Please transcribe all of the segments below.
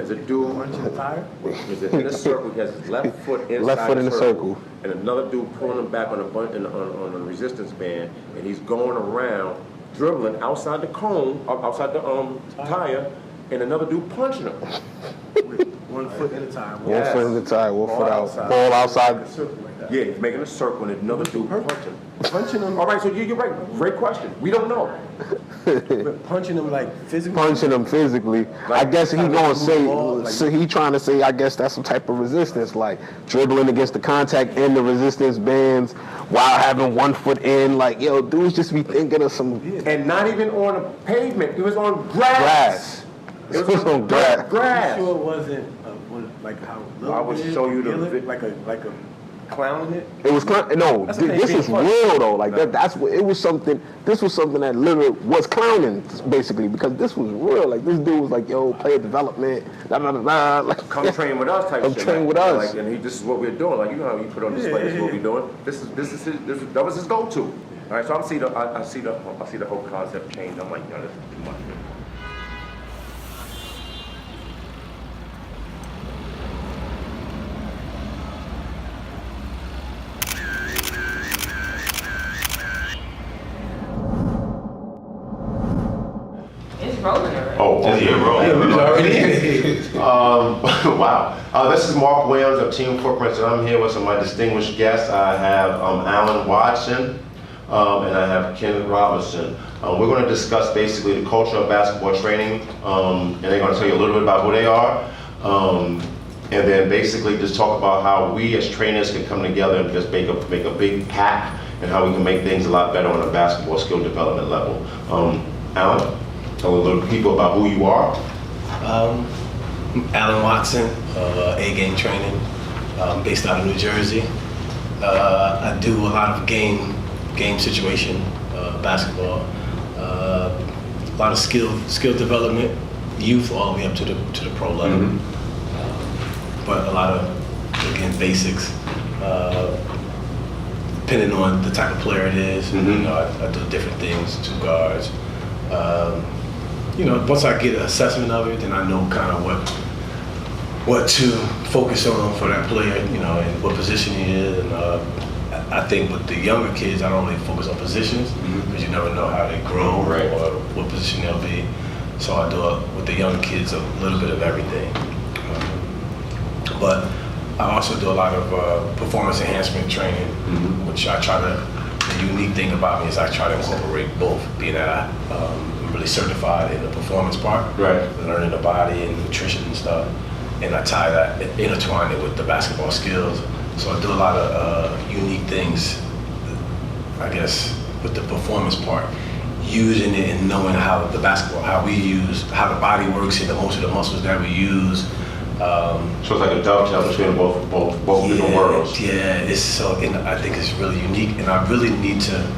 Is a dude is in a circle. He has his left foot inside in the circle, and another dude pulling him back on a resistance band, and he's going around dribbling outside the cone, outside the tire, and another dude punching him. With 1 foot at a time. One foot at a time, 1 foot out, ball outside. Yeah, he's making a circle and another dude punching him. All right, so you're right. Great question. We don't know. Punching him like physically. Punching him physically. I guess he gonna say. So he trying to say. I guess that's some type of resistance, like dribbling against the contact and the resistance bands while having 1 foot in. Like, yo, dudes just be thinking of some. And not even on a pavement. It was on grass. It was on grass. Grass. You sure it wasn't like how I will show you the like a clown it. It was no. This is real though. Like that's what it was something. This was something that literally was clowning basically because this was real. Like this dude was like, yo, player development. Blah, blah, blah, blah. Like, come train with us type come shit. Train with us. Like, and this is what we're doing. Like you know how you put on display. This is what we're doing. That was his go-to. All right, so I see the whole concept change. I'm like, yo, this is too much. Rolling already. Oh, you're rolling. Already. Wow. This is Mark Williams of Team FOOTPRINTZ, and I'm here with some of my distinguished guests. I have ALLENWATSON, and I have Kenneth Robinson. We're going to discuss basically the culture of basketball training, and they're going to tell you a little bit about who they are, and then basically just talk about how we as trainers can come together and just make a big pack, and how we can make things a lot better on a basketball skill development level. Allen? Tell a little people about who you are. ALLENWATSON, A-game training, based out of New Jersey. I do a lot of game situation, basketball, a lot of skill development, youth all the way up to the pro level. Mm-hmm. But a lot of, again, basics, depending on the type of player it is. Mm-hmm. You know, I do different things, 2 guards. You know, once I get an assessment of it, then I know kind of what to focus on for that player, you know, and what position he is. And I think with the younger kids, I don't really focus on positions because you never know how they grow or what position they'll be. So I do with the young kids a little bit of everything. But I also do a lot of performance enhancement training, which I try to. The unique thing about me is I try to incorporate both, being that I'm really certified in the performance part, learning the body and nutrition and stuff, and I tie that, intertwine it with the basketball skills. So I do a lot of unique things, I guess, with the performance part, using it and knowing how the basketball, how the body works and most of the muscles that we use. So it's like a dovetail between both different worlds. Yeah, it's so, and I think it's really unique, and I really need to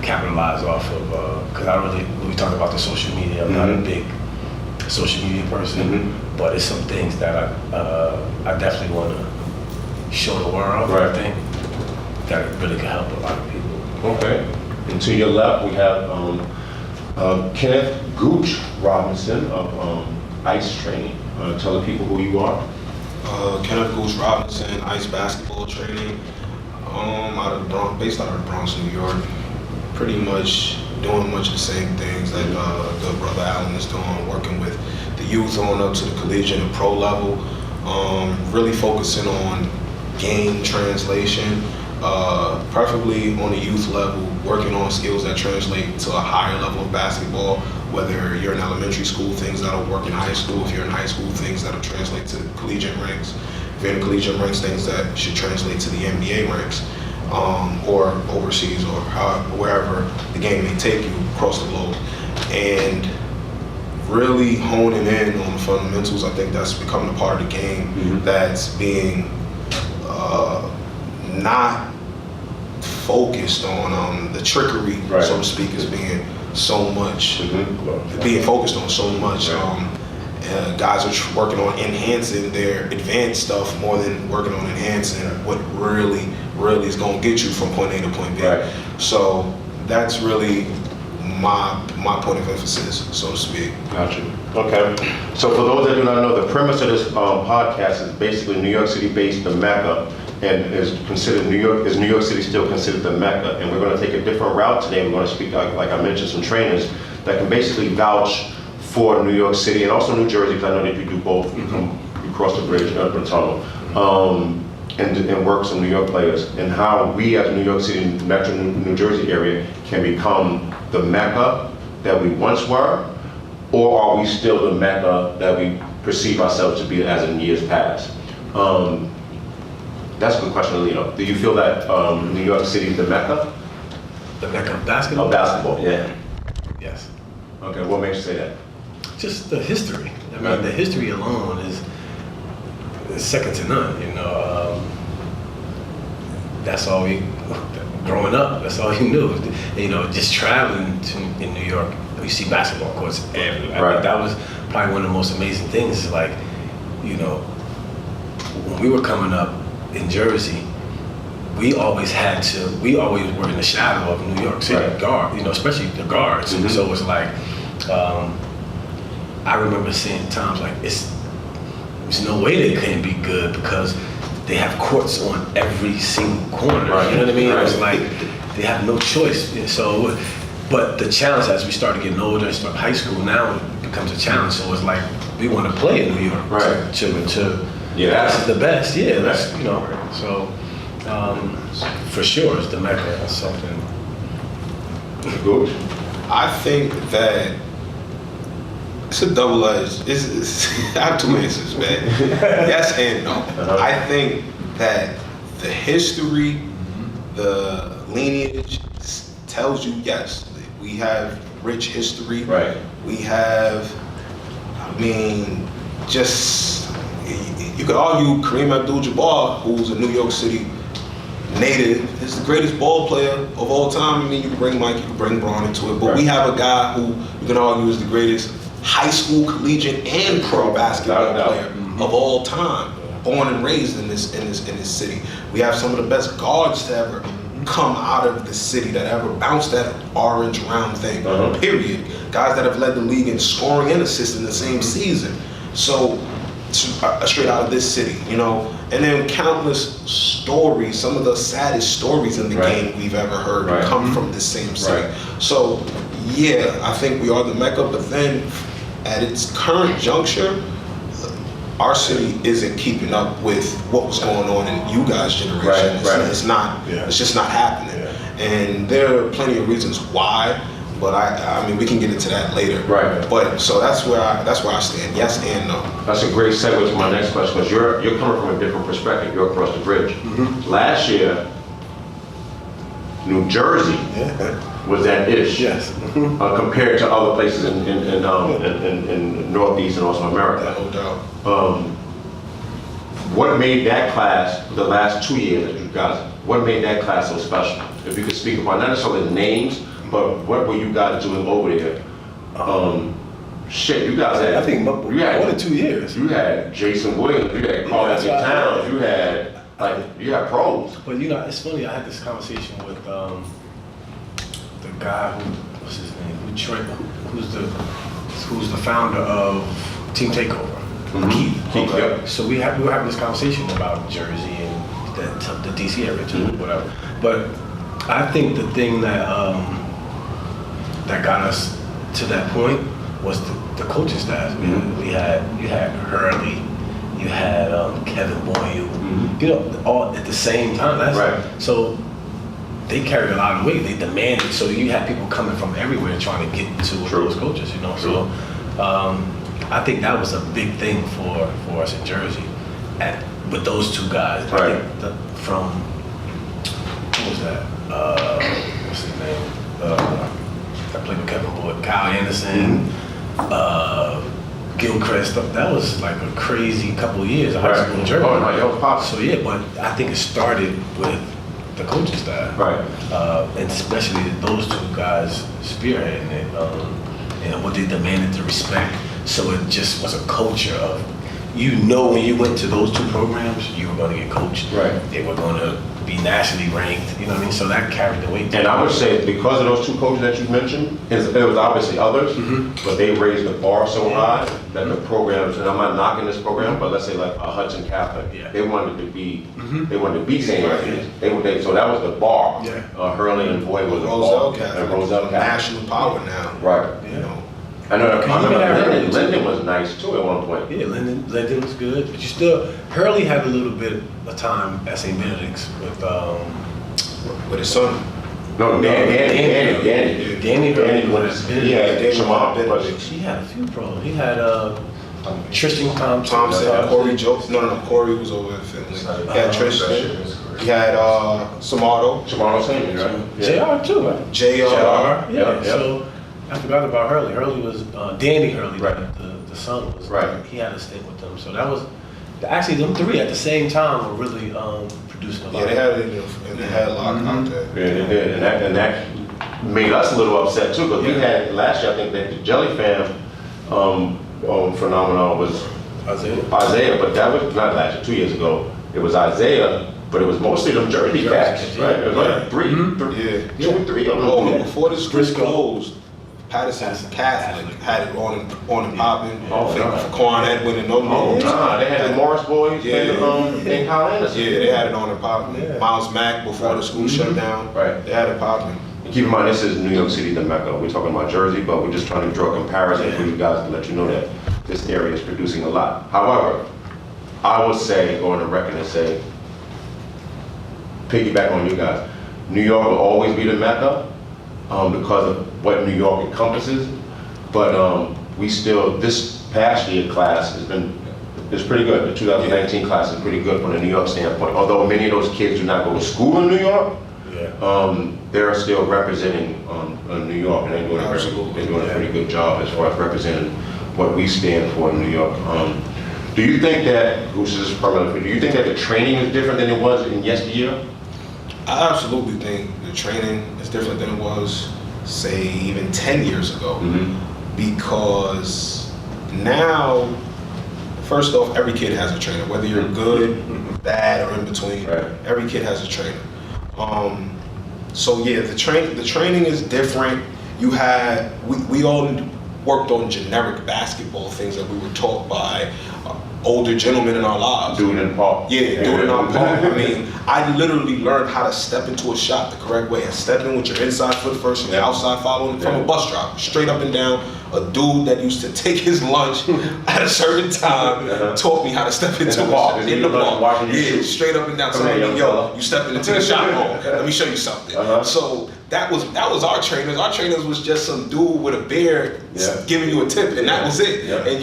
capitalize off of, because when we talk about the social media, I'm not a big social media person, but it's some things that I definitely want to show the world, I think, that really can help a lot of people. Okay. And to your left, we have Kenneth Robinson of ICE training. Tell the people who you are. Kenneth Robinson, ICE basketball training, based out of the Bronx, New York. Pretty much doing much of the same things that the brother Allen is doing, working with the youth on up to the collegiate and pro level. Really focusing on game translation, preferably on the youth level, working on skills that translate to a higher level of basketball. Whether you're in elementary school, things that'll work in high school. If you're in high school, things that'll translate to collegiate ranks. If you're in the collegiate ranks, things that should translate to the NBA ranks, or overseas, or wherever the game may take you across the globe. And really honing in on the fundamentals. I think that's becoming a part of the game that's being not focused on the trickery, so to speak, is being so much, being focused on so much. Guys are working on enhancing their advanced stuff more than working on enhancing what really is going to get you from point A to point B. So that's really my point of emphasis, so to speak. Gotcha. Okay. So for those that do not know, the premise of this podcast is basically New York City-based the Mecca, and is New York City still considered the Mecca? And we're going to take a different route today. We're going to speak, like I mentioned, some trainers that can basically vouch for New York City and also New Jersey, because I know that you do both. You cross the bridge, the tunnel, and work some New York players, and how we as New York City, Metro New Jersey area can become the Mecca that we once were, or are we still the Mecca that we perceive ourselves to be as in years past? That's a good question, Leo. Do you feel that New York City is the Mecca? The Mecca of basketball? Of basketball, yeah. Yes. Okay, what makes you say that? Just the history. I mean, the history alone is second to none, you know. That's all growing up, that's all you knew. You know, just traveling in New York, you see basketball courts everywhere. I think that was probably one of the most amazing things, is like, you know, when we were coming up in Jersey, we always were in the shadow of New York City guard, you know, especially the guards. So it was like, I remember seeing times like, there's no way they couldn't be good because they have courts on every single corner. You know what I mean? It's like they have no choice. So, but the challenge as we started getting older and start high school, now it becomes a challenge. So it's like we want to play in New York. This is the best. Yeah, that's, you know. So for sure, it's the Mecca. That's something. Good. I think that it's a double-edged. I have two answers, man. Yes and no. I think that the history, the lineage tells you yes. We have rich history. Right. We have, I mean, just you could argue Kareem Abdul-Jabbar, who's a New York City native, is the greatest ball player of all time. I mean, you can bring Mike, you can bring Braun into it, but we have a guy who you can argue is the greatest high school, collegiate, and pro basketball player of all time, born and raised in this city. We have some of the best guards to ever come out of the city, that ever bounced that orange round thing. Period. Guys that have led the league in scoring and assists in the same season. So straight out of this city, you know. And then countless stories, some of the saddest stories in the game we've ever heard come from this same city. So yeah, I think we are the Mecca, but then at its current juncture, our city isn't keeping up with what was going on in you guys' generation. It's not. It's just not happening. And there are plenty of reasons why, but I mean we can get into that later. But so that's where I stand. Yes and no. That's a great segue to my next question, because you're coming from a different perspective. You're across the bridge. Last year, New Jersey was that ish, compared to other places in Northeast and also America. No doubt. What made that class, the last 2 years that you guys, what made that class so special? If you could speak about not necessarily the names, but what were you guys doing over there? You guys had, I think more than 2 years. You had Jason Williams, you had Carl Anthony Towns, you had pros. But you know, it's funny, I had this conversation with the guy what's his name, who's the founder of Team Takeover, Keith. So we were having this conversation about Jersey and the DC area too, whatever. But I think the thing that that got us to that point was the coaching staff. You had Hurley, you had Kevin Boyle, you know, all at the same time. So they carried a lot of weight. They demanded. So you had people coming from everywhere trying to get to those coaches. You know, so I think that was a big thing for us in Jersey, with those two guys. I think from what was that? What's his name? I played with Kevin Boyd, Kyle Anderson. Gilchrist, that was like a crazy couple of years of high school in Jersey. So yeah, but I think it started with the coaching staff, and especially those two guys spearheading it, and what they demanded to respect. So it just was a culture of, you know, when you went to those two programs, you were going to get coached. They were going to be nationally ranked. You know what I mean? So that carried the weight. And I would say because of those two coaches that you mentioned, it was obviously others, but they raised the bar so high that the programs, and I'm not knocking this program, but let's say like Hudson Catholic, they wanted to be, they wanted to be St. Anthony's. So that was the bar. Hurley and Boyd was the bar. And Roselle Catholic. National power now. Right. You know. I know Linden was nice too at one point. Yeah, Linden was good, but you still, Hurley had a little bit of time at St. Benedict's with his son. No, Danny Hurley was he had Jamal Benedict. He had a few problems. He had Tristan Thompson, Corey Jones. No, Corey was over in Finland. He had Tristan. He had Samato. Samato Senior, right? JR too, right? JR. Yeah. So I forgot about Hurley. Hurley was Danny Hurley, right? The son was right. He had to stay with them. So that was actually them three at the same time were really producing a lot. Yeah, they had it in the headlock out there. Yeah, they did, and that made us a little upset too, because we had last year. I think that the Jelly Fam phenomenon was Isaiah, but that was not last year. 2 years ago, it was Isaiah. But it was mostly them Jersey cats, right? It was like three, 2 or 3 of them. Oh, before the school closed, Patterson's Catholic had it on and popping. For Quan Edwin and no more. Nah, they had the Morris boys and Kyle Anderson. Yeah, they had it on and popping. Miles Mack before the school shut down. Right. They had it popping. Keep in mind, this is New York City, the Mecca. We're talking about Jersey, but we're just trying to draw a comparison for you guys to let you know that this area is producing a lot. However, I would say, go on the record and say, piggyback on you guys, New York will always be the Mecca because of what New York encompasses. But we still, this past year class is pretty good. The 2019 class is pretty good from the New York standpoint. Although many of those kids do not go to school in New York, they're still representing New York, and they're doing a pretty good job as far as representing what we stand for in New York. Do you think that, do you think that the training is different than it was in yesteryear? I absolutely think the training is different than it was, say, even 10 years ago. Because now, first off, every kid has a trainer. Whether you're good, bad, or in between, every kid has a trainer. So yeah, the training is different. We all worked on generic basketball things that we were taught by older gentlemen in our lives. Do it in the park. Yeah, do it in our park. I mean, I literally learned how to step into a shot the correct way and step in with your inside foot first and the outside following from a bus driver, straight up and down. A dude that used to take his lunch at a certain time taught me how to step into a shot in the park. Yeah, straight up and down. So yo, you stepping into the shot hole. Let me show you something. So that was our trainers. Our trainers was just some dude with a beard giving you a tip, and that was it. And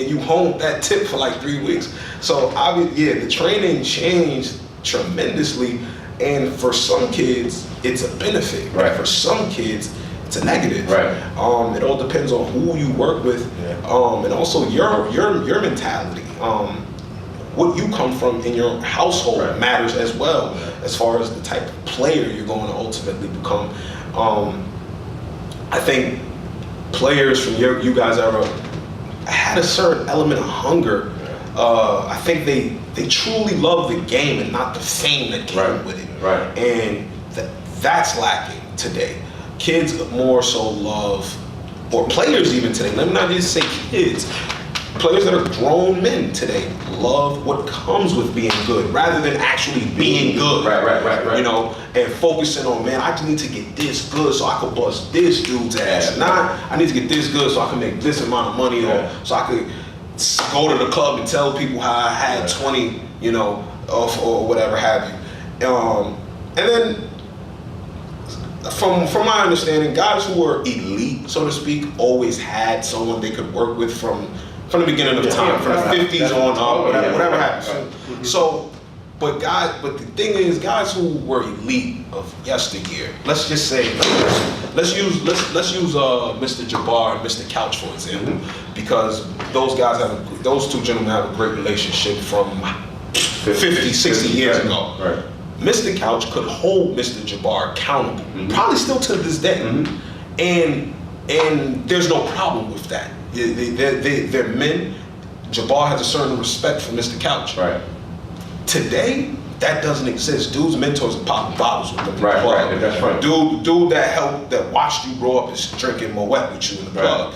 you honed that tip for like 3 weeks. So the training changed tremendously, and for some kids it's a benefit. For some kids it's a negative. It all depends on who you work with, and also your mentality. What you come from in your household matters as well, as far as the type of player you're going to ultimately become. I think players from you guys' era had a certain element of hunger. I think they truly love the game and not the fame that came with it. And that's lacking today. Kids more so love, or players even today, let me not just say kids, players that are grown men today love what comes with being good rather than actually being good. You know, and focusing on, man, I just need to get this good so I can bust this dude's ass. I need to get this good so I can make this amount of money, or so I could go to the club and tell people how I had 20, you know, or whatever have you. And then, from my understanding, guys who were elite, so to speak, always had someone they could work with from the beginning of time, from the 50s on up, whatever happens. So, but the thing is, guys who were elite of yesteryear, let's just say, let's use Mr. Jabbar and Mr. Couch for example, because those two gentlemen have a great relationship from 50, 60 years ago. Mr. Couch could hold Mr. Jabbar accountable, probably still to this day, and there's no problem with that. They're men. Jabbar has a certain respect for Mr. Couch. Today, that doesn't exist. Dude's mentors are popping bottles with them in the Right, club. right, that's right. Dude that watched you grow up is drinking Moet with you in the club.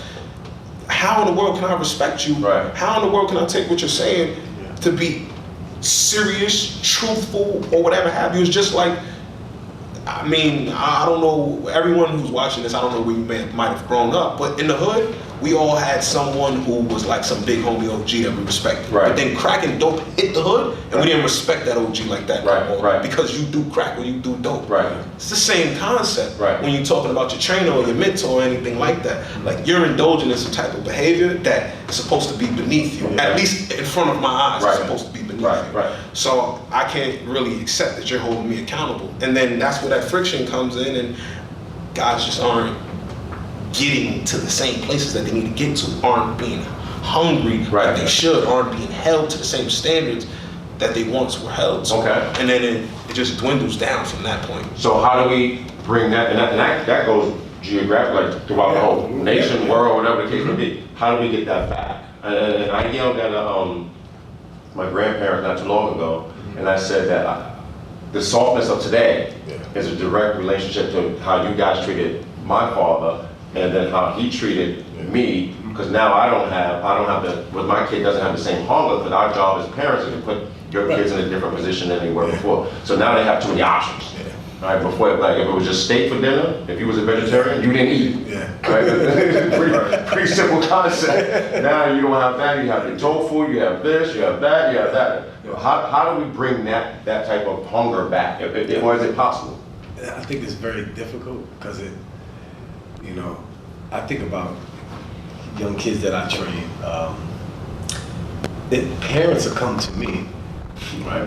How in the world can I respect you? Right. How in the world can I take what you're saying to be serious, truthful, or whatever have you? It's just like, I mean, I don't know, everyone who's watching this, I don't know where you might have grown up, but in the hood, we all had someone who was like some big homie OG that we respected. Right. But then crack and dope hit the hood, and we didn't respect that OG like that no more. Right. Because you do crack or you do dope. Right. It's the same concept Right. when you're talking about your trainer or your mentor or anything like that. Like, you're indulging in some type of behavior that is supposed to be beneath you. At least in front of my eyes, Right. it's supposed to be beneath Right, you. right. So I can't really accept that you're holding me accountable. And then that's where that friction comes in, and guys just aren't getting to the same places that they need to get to, aren't being hungry like they should, aren't being held to the same standards that they once were held to. Okay. And then it just dwindles down from that point. So how do we bring that, and that goes geographically, like throughout the whole nation, world, whatever the case may be. How do we get that back? And I yelled at my grandparents not too long ago, and I said that the softness of today is a direct relationship to how you guys treated my father, and then how he treated me. Because now I don't have the, well, my kid doesn't have the same hunger, because our job as parents is to put your kids in a different position than they were before. So now they have too many options. Right, before, like, if it was just steak for dinner, if you was a vegetarian, you didn't eat. Right? pretty simple concept. Now you don't have that. You have the tofu, you have this, you have that, you have that. How do we bring that type of hunger back? Or is it possible? I think it's very difficult because I think about young kids that I train. Parents will come to me, right?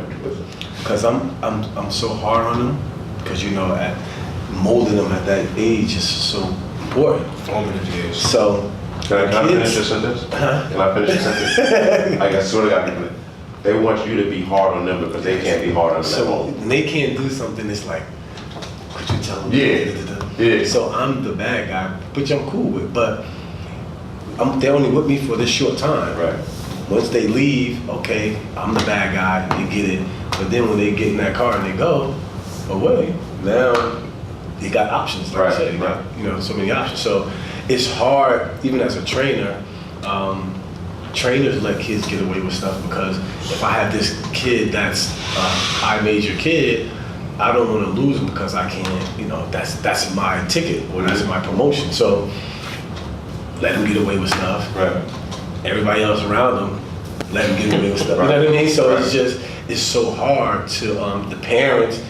Because I'm so hard on them. Because at molding them at that age is so important. Formative years. So Can I finish your sentence? Can I finish your sentence? I sort of got people. They want you to be hard on them because they can't be hard on them. So when they can't do something, it's like, could you tell them? Yeah. So I'm the bad guy, which I'm cool with, but they're only with me for this short time. Right. Once they leave, okay, I'm the bad guy, you get it. But then when they get in that car and they go, oh well, now you got options, like I said, you got so many options. So it's hard, even as a trainer. Trainers let kids get away with stuff because if I have this kid that's a high major kid, I don't want to lose him because I can't, that's my ticket or that's my promotion. So let him get away with stuff. Right. Everybody else around him, let him get away with stuff. You know what I mean? So it's so hard to the parents.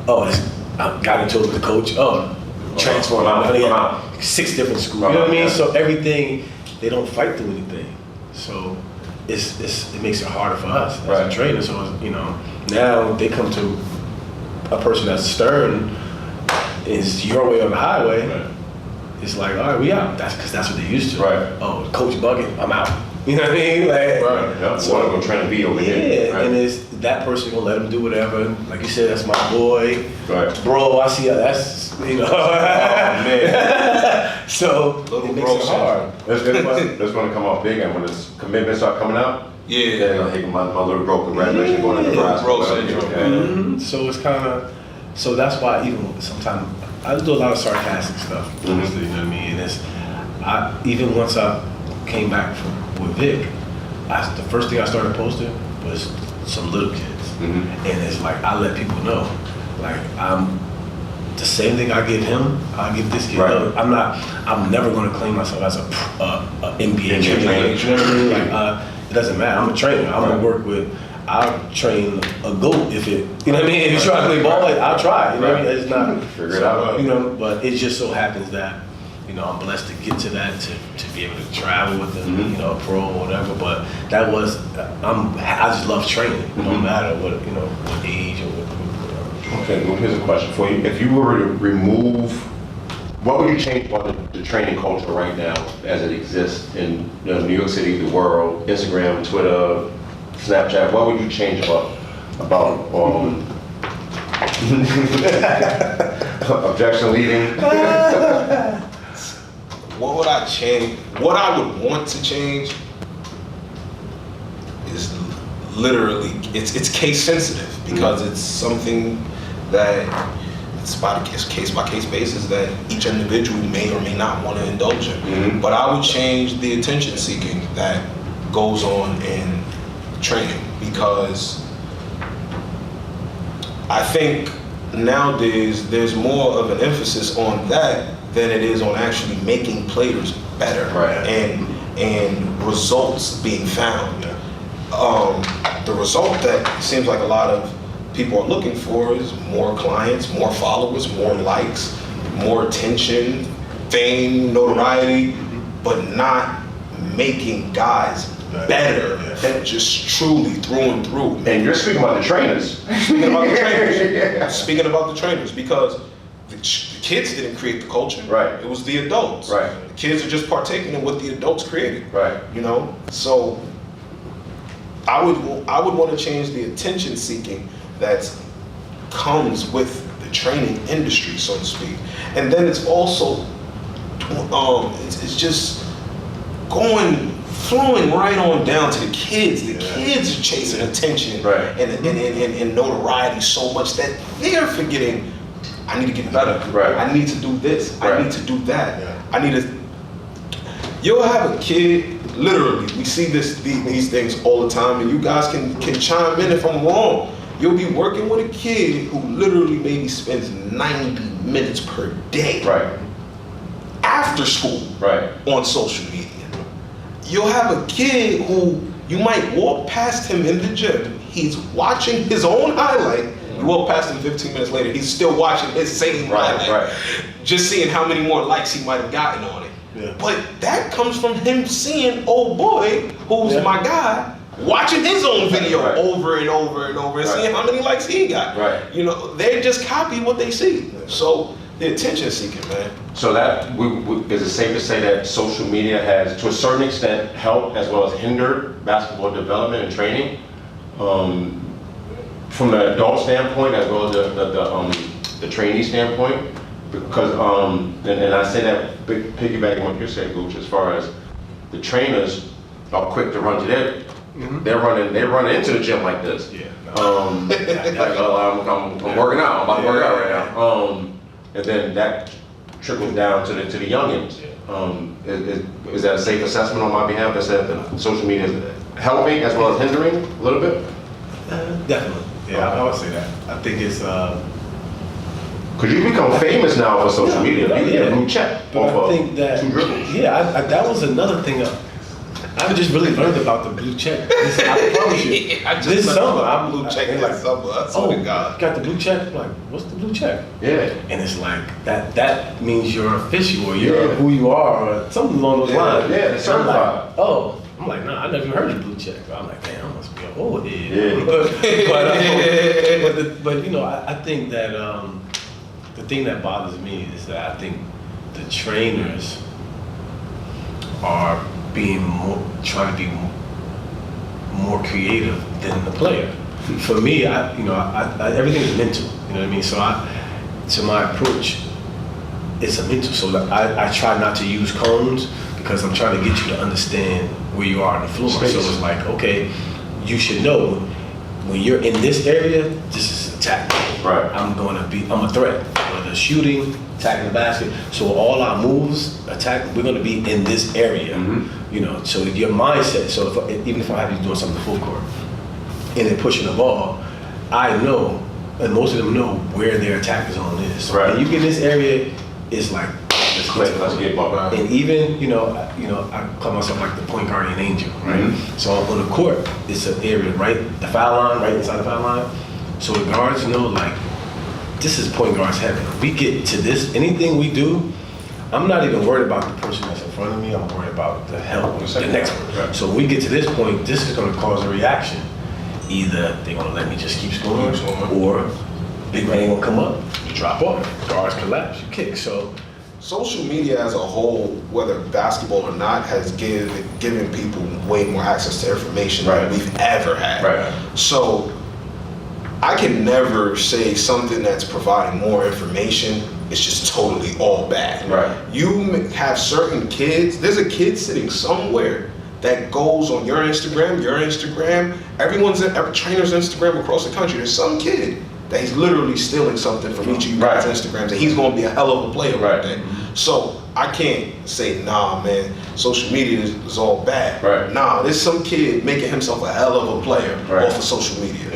I got into it with the coach. Transfer out. 6 different schools. You know what I mean? So everything, they don't fight through anything. So it makes it harder for us as a trainer. So now they come to a person that's stern, is your way or the highway. Right. It's like, all right, we out. That's because that's what they're used to. Right. Oh, the coach bugging, I'm out. You know what I mean? Like, So I'm gonna try to be over here. Yeah, and it's that person gonna let him do whatever. Like you said, that's my boy. Right. Bro, I see how that's Oh, man. So it makes it hard. That's gonna come off big, and when this commitments start coming out, they're gonna hit my little bro, congratulations, going into Nebraska. Bro syndrome. So it's kind of, so that's why even sometimes I do a lot of sarcastic stuff. Honestly, you know what I mean? And even once I came back with Vic, the first thing I started posting was some little kids, and it's like I let people know, like the same thing I give him, I give this kid. Right. I'm never going to claim myself as a NBA trainer. You know what I mean? Like it doesn't matter. I'm a trainer. I'm gonna work with. I'll train a goat if it. You know what I mean? If you try to play ball, I'll try. You know what I mean? It's not. Figure it out. But it just so happens that. I'm blessed to get to that, to be able to travel with them, pro or whatever. But that was, I just love training, no matter what, what age or what. Okay, well, here's a question for you. If you were to remove, what would you change about the training culture right now as it exists in New York City, the world, Instagram, Twitter, Snapchat? What would you change about objection leading? What would I change? What I would want to change is literally, it's case sensitive because it's something that it's about a case by case basis that each individual may or may not want to indulge in. But I would change the attention seeking that goes on in training, because I think nowadays there's more of an emphasis on that than it is on actually making players better and results being found. The result that it seems like a lot of people are looking for is more clients, more followers, more likes, more attention, fame, notoriety, but not making guys better than just truly through and through. And you're speaking about the trainers. Speaking about the trainers. Yeah. Speaking about the trainers, because the kids didn't create the culture. Right. It was the adults. Right. The kids are just partaking in what the adults created. Right. You know? So I would want to change the attention seeking that comes with the training industry, so to speak. And then it's also it's just flowing right on down to the kids. The kids are chasing attention and notoriety so much that they're forgetting, I need to get better. Right. I need to do this. Right. I need to do that. I need to. You'll have a kid. Literally, we see these things all the time, and you guys can chime in if I'm wrong. You'll be working with a kid who literally maybe spends 90 minutes per day after school on social media. You'll have a kid who you might walk past him in the gym. He's watching his own highlight. You walk past him 15 minutes later, he's still watching his same highlight. Just seeing how many more likes he might have gotten on it. But that comes from him seeing old boy, who's my guy, watching his own video over and over and over and seeing how many likes he got. You know, they just copy what they see. So the attention seeking, man. So that, is it safe to say that social media has, to a certain extent, helped as well as hindered basketball development and training? From the adult standpoint as well as the trainee standpoint? Because, and I say that piggybacking what you're saying, Gooch, as far as the trainers are quick to run to their, they're running into the gym like this. Like, I'm working out, I'm about to work out right now. And then that trickles down to the youngins. Is that a safe assessment on my behalf that said that social media is helping as well as hindering a little bit? Definitely, I would say that. I think it's, because you become famous now for social media. You get a blue check but off I think that, 2 dribbles. that was another thing. I just really learned about the blue check. I promise you. This summer, I'm blue checking like summer. Oh, God. Got the blue check? I'm like, what's the blue check? Yeah. And it's like, that means you're official or you're who you are or something along those lines. Yeah, it's certifiid. I'm like, nah, I never even heard of blue check. I'm like, damn, I must be a old head. Yeah. But you know, I think that the thing that bothers me is that I think the trainers are trying to be more creative than the player. For me, everything is mental. You know what I mean? So my approach is a mental. So I try not to use cones because I'm trying to get you to understand where you are on the floor. So it's like, okay, you should know when you're in this area, this is attack. I'm a threat. Whether shooting, attacking the basket. So all our moves, attack, we're gonna be in this area. You know, so your mindset, so even if I have you doing something full court and then pushing the ball, I know, and most of them know where their attack zone is. So when you get in this area, it's like, let's get ball. And even, I call myself like the point guardian angel, right? So on the court, it's an area, the foul line, right inside the foul line. So the guards know, like, this is point guard's heaven. We get to this, anything we do, I'm not even worried about the person that's in front of me, I'm worried about the help, the next one. So when we get to this point, this is gonna cause a reaction. Either they're gonna let me just keep scoring, or big man ain't gonna come up, you drop off, guards collapse, you kick. So social media as a whole, whether basketball or not, has given people way more access to information than we've ever had. So I can never say something that's providing more information is just totally all bad. You have certain kids, there's a kid sitting somewhere that goes on your Instagram, every trainer's Instagram across the country. There's some kid that he's literally stealing something from each of you guys' Instagrams, and he's gonna be a hell of a player one day. So I can't say, nah, man, social media is all bad. Nah, there's some kid making himself a hell of a player off of social media.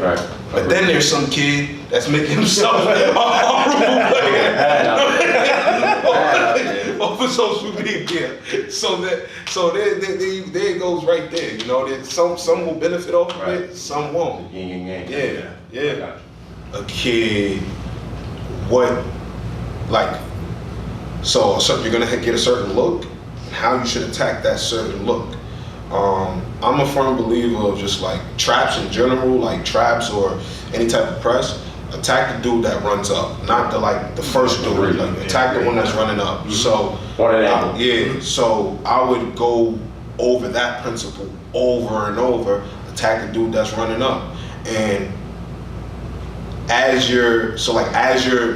But then there's some kid that's making himself a horrible player off of social media. So there it goes right there. You know, that some will benefit off of it, some won't. Yeah. A kid, so you're gonna get a certain look, how you should attack that certain look. I'm a firm believer of just like traps in general, like traps or any type of press. Attack the dude that runs up, not the first dude. Like attack the one that's running up. So so I would go over that principle over and over. Attack the dude that's running up, and as you're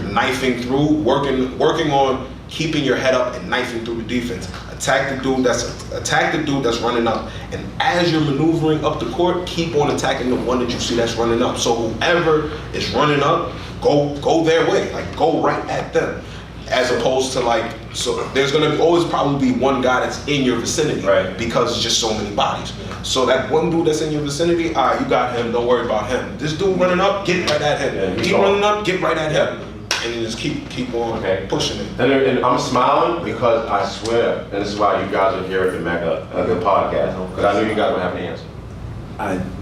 knifing through, working on keeping your head up and knifing through the defense. Attack the dude that's running up, and as you're maneuvering up the court, keep on attacking the one that you see that's running up. So whoever is running up, go their way, like go right at them, as opposed to so there's gonna always probably be one guy that's in your vicinity, because it's just so many bodies. So that one dude that's in your vicinity, all right, you got him, don't worry about him. This dude running up, get right at him. Keep running up, get right at him. And then just keep on pushing it. And I'm smiling because I swear, and this is why you guys are here at the MECCA, the podcast, because I knew you guys would have an answer.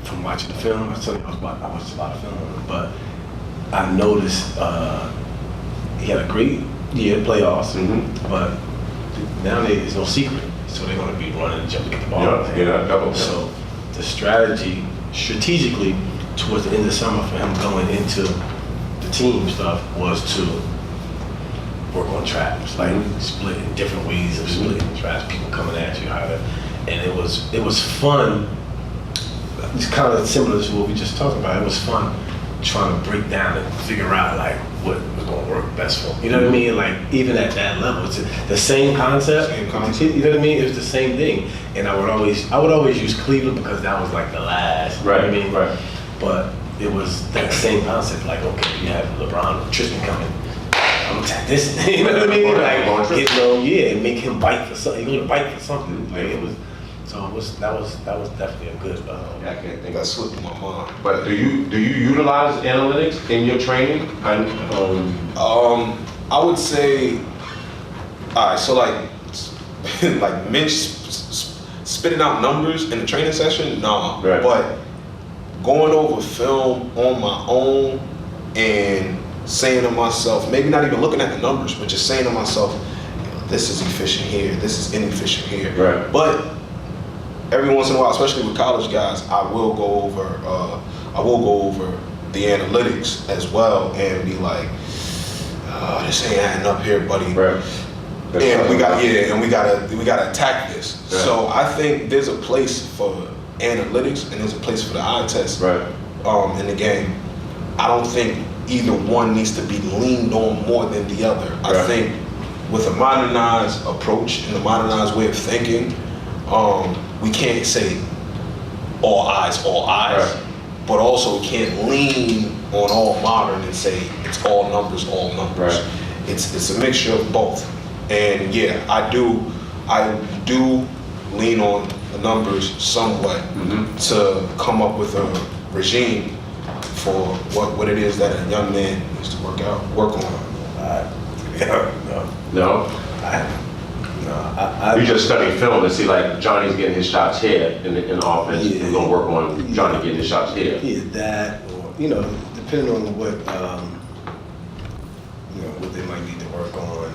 From watching the film, I was telling you, I watched a lot of film, but I noticed he had a great year, playoffs, but nowadays there's no secret, so they're going to be running and jumping to get the ball. So the strategically, towards the end of the summer for him going into the team stuff was to work on traps, like split in different ways of splitting traps, people coming at you, and it was fun. It's kind of similar to what we just talked about. It was fun trying to break down and figure out like what was going to work best for him. You know what I mean? Like even at that level, it's the same concept. You know what I mean? It was the same thing. And I would always use Cleveland because that was like the last. You know what I mean? But it was that same concept. Like okay, you have LeBron, Tristan coming. I'm gonna attack this. You know what I mean? Like get low, and make him bite for something. He's gonna bite for something. Like it was. So that was definitely a good. I can't think that slipped my mind. But do you utilize analytics in your training? I would say, all right. So like Mitch spitting out numbers in the training session, nah. But going over film on my own and saying to myself, maybe not even looking at the numbers, but just saying to myself, this is efficient here, this is inefficient here. But every once in a while, especially with college guys, I will go over the analytics as well and be like, oh, this ain't adding up here, buddy. And we gotta attack this. So I think there's a place for analytics and there's a place for the eye test in the game. I don't think either one needs to be leaned on more than the other. I think with a modernized approach and a modernized way of thinking, we can't say all eyes, but also we can't lean on all modern and say it's all numbers. It's a mixture of both. And yeah, I do lean on the numbers somewhat to come up with a regime for what it is that a young man needs to work on. No. You just study film and see like Johnny's getting his shots here in the offense. We're gonna work on Johnny getting his shots here. Yeah, that, or depending on what what they might need to work on.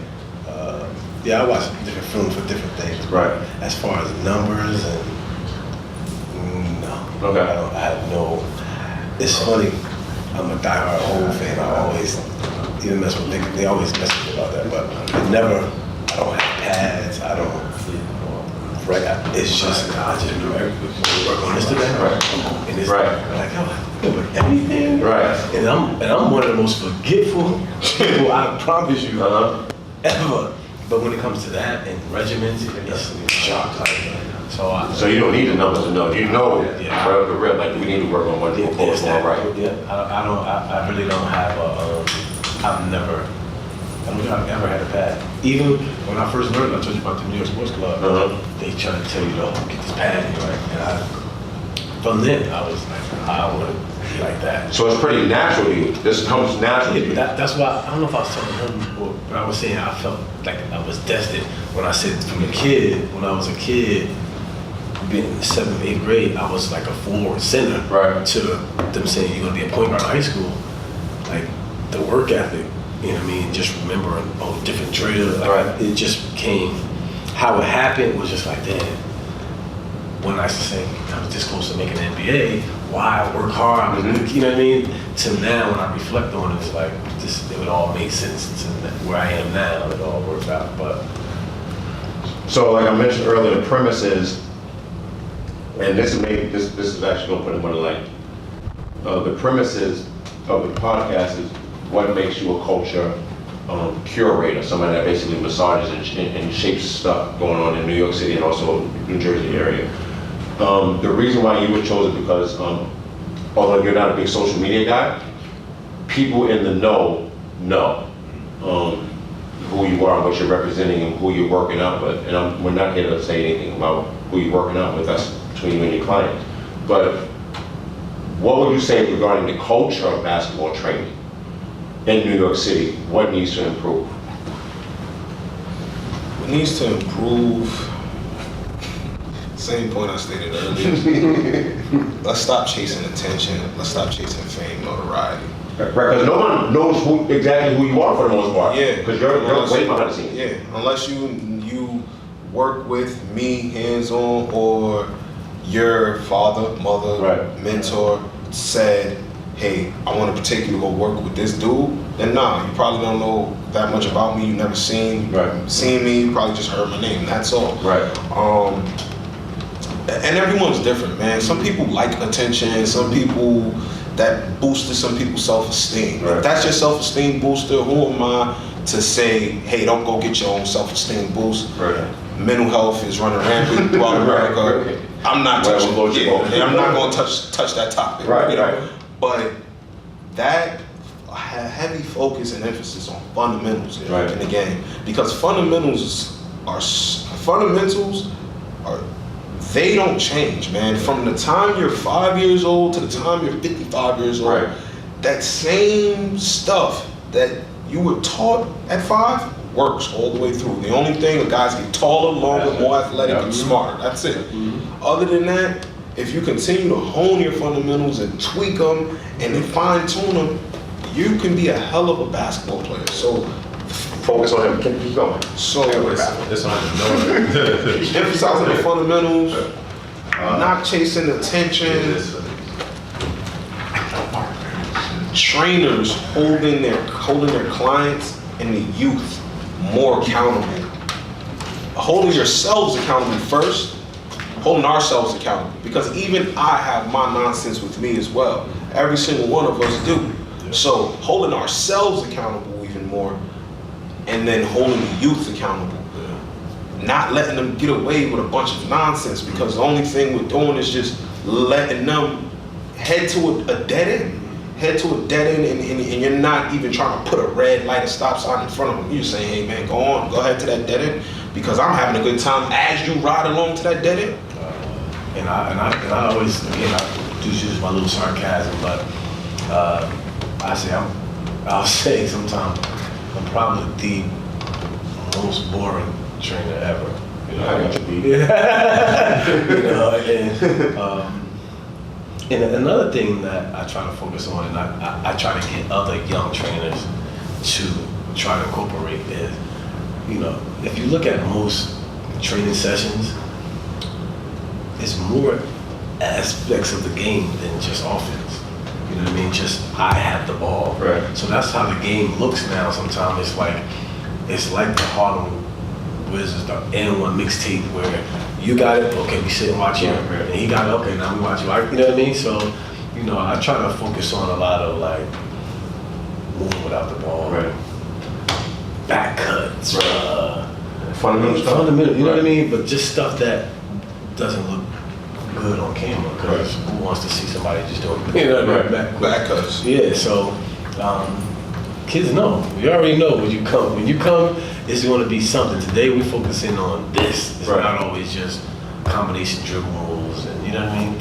I watch different films for different things. As far as numbers and no. I have no. It's funny. I'm a diehard Hole fan. I always mess with them. They always mess with me about that, but I don't have pads. I don't. It's just I just do everything. Work on this today. And it's like everything. And I'm one of the most forgetful people. I promise you, ever. But when it comes to that and regiments, it's shocked. So you don't need the numbers to know. You know, Yeah. for real, like we need to work on one thing before it's all right. Yeah, I really don't have a, I don't think I've ever had a pad. Even when I first learned, I told you about the New York Sports Club, they try to tell you, get this pad, right? And from then, I was like, I want to be like that. So it's pretty natural to you. This comes naturally. Yeah, but that's why, I don't know if I was telling him, or I was saying I felt like I was destined. When I said from a kid, when I was a kid, being in the 7th, 8th grade, I was like a forward center. Right. To them saying you're gonna be a point guard in high school, like the work ethic, you know what I mean? Just remembering all the different drills. Like, it just came, how it happened was just like, damn. When I used to say I was this close to making an NBA, why I work hard, you know what I mean? To now, when I reflect on it, it's like it would all make sense to where I am now. It all works out, but. So like I mentioned earlier, the premise is, and this is actually going to put it on the light. The premises of the podcast is what makes you a culture curator, somebody that basically massages and shapes stuff going on in New York City and also New Jersey area. The reason why you were chosen because although you're not a big social media guy, people in the know who you are, what you're representing, and who you're working out with. And we're not here to say anything about who you're working out with. That's between you and your client. But what would you say regarding the culture of basketball training in New York City? What needs to improve? What needs to improve? Same point I stated earlier. Let's stop chasing attention. Let's stop chasing fame, notoriety. Right, because no one knows exactly who you are for the most part. Yeah. Because you're way behind the scenes. Yeah, unless you work with me hands-on or your father, mother, mentor said, hey, I want to take you to go work with this dude, then nah, you probably don't know that much about me. You never seen me, you probably just heard my name, that's all. Right. And everyone's different, man. Some people like attention, some people that boosted some people's self-esteem. If that's your self-esteem booster, who am I to say, hey, don't go get your own self-esteem boost? Mental health is running rampant throughout America. I'm not touching I'm not going to touch that topic. But that heavy focus and emphasis on fundamentals in the game, because fundamentals are they don't change, man. From the time you're 5 years old to the time you're 55 years old, that same stuff that you were taught at 5 works all the way through. The only thing, the guys get taller, longer, more athletic, and smarter. That's it. Other than that, if you continue to hone your fundamentals and tweak them and then fine tune them, you can be a hell of a basketball player. So focus on him. Keep going. So emphasizing the fundamentals, not chasing attention. Trainers holding their clients and the youth more accountable. Holding yourselves accountable first, holding ourselves accountable. Because even I have my nonsense with me as well. Every single one of us do. So holding ourselves accountable even more, and then holding the youth accountable. Not letting them get away with a bunch of nonsense, because the only thing we're doing is just letting them head to a dead end. Head to a dead end, and you're not even trying to put a red light, a stop sign in front of them. You're saying, hey man, go ahead to that dead end, because I'm having a good time as you ride along to that dead end. And I always, again, I do use my little sarcasm, but I'll say sometimes I'm probably the most boring trainer ever. You know, I got to be. You know, and another thing that I try to focus on, and I try to get other young trainers to try to incorporate is, you know, if you look at most training sessions, it's more aspects of the game than just offense. You know what I mean? Just I have the ball. Right. So that's how the game looks now. Sometimes it's like the Harlem Wizards, the N1 mixtape where you got it, okay, we sit and watch you, and he got it, okay, now we watch you. You know what I mean? So, you know, I try to focus on a lot of like moving without the ball, back cuts, fundamental stuff. Fundamental, you know what I mean? But just stuff that doesn't look good on camera because who wants to see somebody just doing, you know, back cuts? Yeah, so kids know. You already know when you come. When you come, it's going to be something. Today we're focusing on this. It's not always just combination dribble rules, and you know what I mean.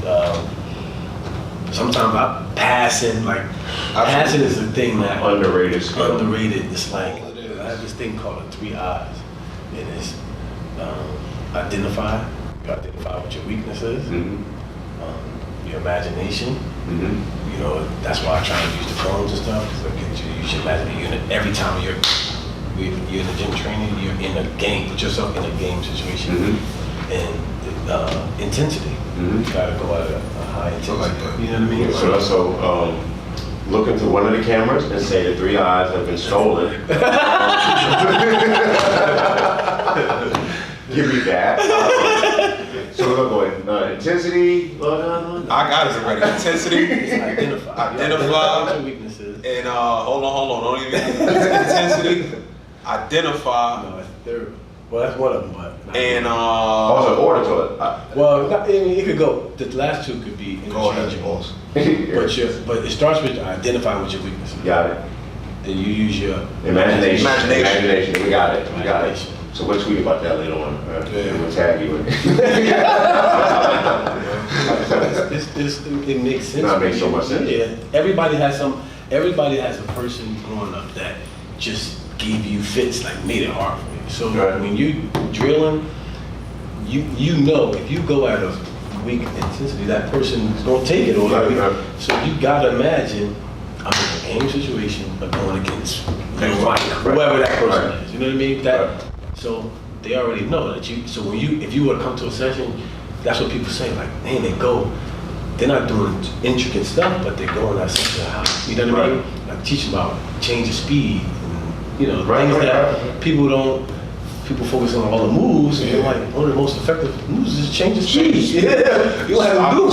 Sometimes passing is a thing that underrated. Underrated. It's like I have this thing called the 3 eyes, and it's identify. You identify what your weaknesses, your imagination. You know, that's why I try to use the cones and stuff. So get you use your imagination. Every time you're in the gym training, you're in a game. Put yourself in a game situation, and intensity. You gotta go at a high intensity. Like that. You know what I mean? So look into one of the cameras and say the 3 eyes have been stolen. Give me that. So we're going intensity. I got it already. Intensity. Identify. Your weaknesses. And hold on. Don't even intensity. Identify. No, that's third. Well, that's one of them, but. And also order to it. Well, it could go. The last two could be interchangeable. But it starts with identifying with your weaknesses. Got it. Then you use your imagination. We got it. So we'll tweet about that later on. We'll tag you in it. It makes sense. No, it makes so much sense. Yeah. Everybody has a person growing up that just gave you fits, like made it hard for you. So when you drilling, you know if you go at a weak intensity, that person is gonna take it. So you gotta imagine I'm in a game situation, but going against whoever that person is. You know what I mean? So they already know that you. So if you were to come to a session, that's what people say. Like, man, they're not doing intricate stuff, but they're going at such a high. You know what I mean? Like teaching about change of speed, and, you know, things that people focus on all the moves, and they're like, one of the most effective moves is change of speed. Yeah, you don't have to do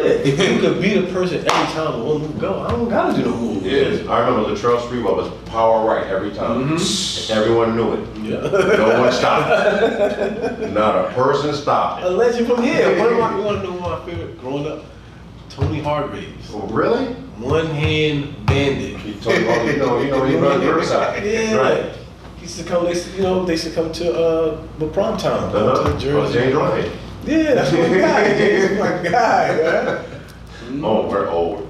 it. If you could beat a person every time one move go, I don't gotta do no move. Yeah, I remember Latrell Sprewell was power right every time. Everyone knew it. Yeah. No one stopped it. Not a person stopped A it. legend from here. You want to know my favorite growing up? Tony Hargraves. Oh, really? One hand bandit. You told me, he runs your side. Yeah. Right. They used to come to the prom time. To Jersey. James Ryan. Yeah, that's my guy. James is my guy, man. Oh, we're old.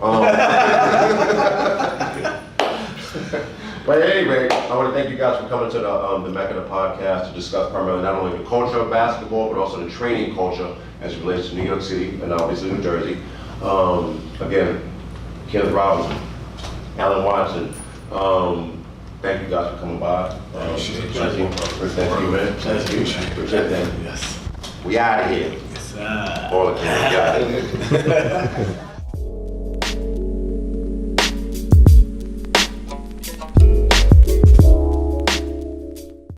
But anyway, I want to thank you guys for coming to the MECCA podcast to discuss primarily not only the culture of basketball, but also the training culture as it relates to New York City and obviously New Jersey. Again, Kenneth Robinson, Allen Watson. Thank you guys for coming by. Thank you, man. Thank you. Appreciate that. Yes. We out of here. Yes, sir. All the kids got it.